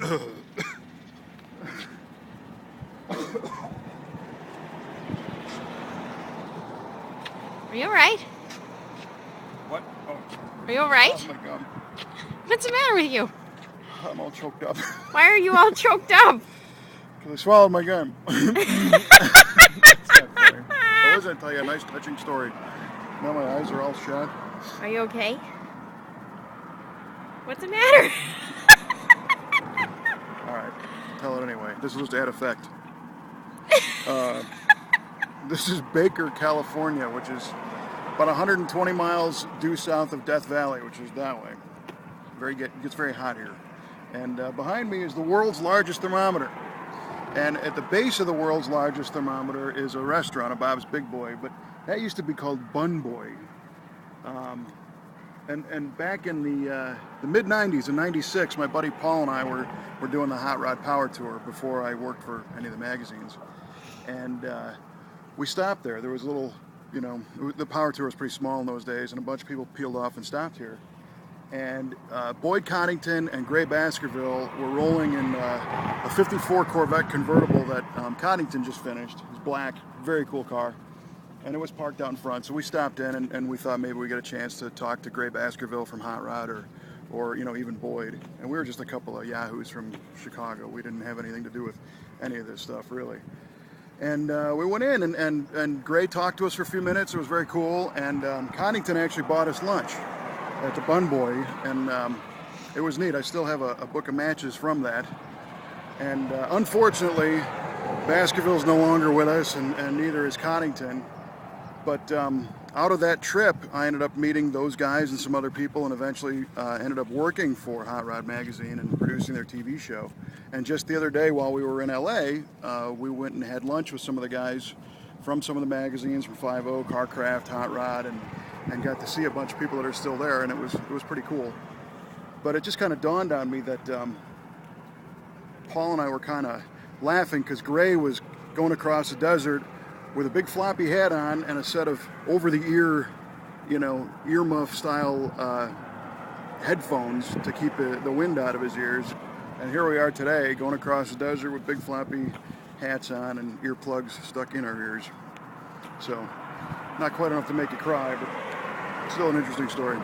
Are you alright? What? Oh. Are you alright? Oh my God. What's the matter with you? I'm all choked up. Why are you all choked up? Because I swallowed my gum. That's not funny. I was going to tell you a nice touching story. Now my eyes are all shut. Are you okay? What's the matter? Alright, tell it anyway. This will just add effect. This is Baker, California, which is about 120 miles due south of Death Valley, which is that way. It gets very hot here. And behind me is the world's largest thermometer. And at the base of the world's largest thermometer is a restaurant, a Bob's Big Boy, but that used to be called Bun Boy. And back in the mid-90s, in '96, my buddy Paul and I were doing the Hot Rod Power Tour before I worked for any of the magazines. And we stopped there. There was a little, you know, the Power Tour was pretty small in those days, and a bunch of people peeled off and stopped here. And Boyd Coddington and Gray Baskerville were rolling in a 54 Corvette convertible that Coddington just finished. It was black, very cool car. And it was parked out in front, so we stopped in and we thought maybe we'd get a chance to talk to Gray Baskerville from Hot Rod or you know, even Boyd. And we were just a couple of yahoos from Chicago. We didn't have anything to do with any of this stuff, really. And we went in and Gray talked to us for a few minutes. It was very cool. And Coddington actually bought us lunch at the Bun Boy, and it was neat. I still have a book of matches from that. And unfortunately, Baskerville's no longer with us, and neither is Coddington. But out of that trip, I ended up meeting those guys and some other people, and eventually ended up working for Hot Rod Magazine and producing their TV show. And just the other day, while we were in LA, we went and had lunch with some of the guys from some of the magazines, from 5.0, Carcraft, Hot Rod, and got to see a bunch of people that are still there, and it was pretty cool. But it just kind of dawned on me that Paul and I were kind of laughing because Gray was going across the desert with a big floppy hat on and a set of over-the-ear, you know, earmuff style headphones to keep the wind out of his ears. And here we are today, going across the desert with big floppy hats on and earplugs stuck in our ears. So, not quite enough to make you cry, but still an interesting story.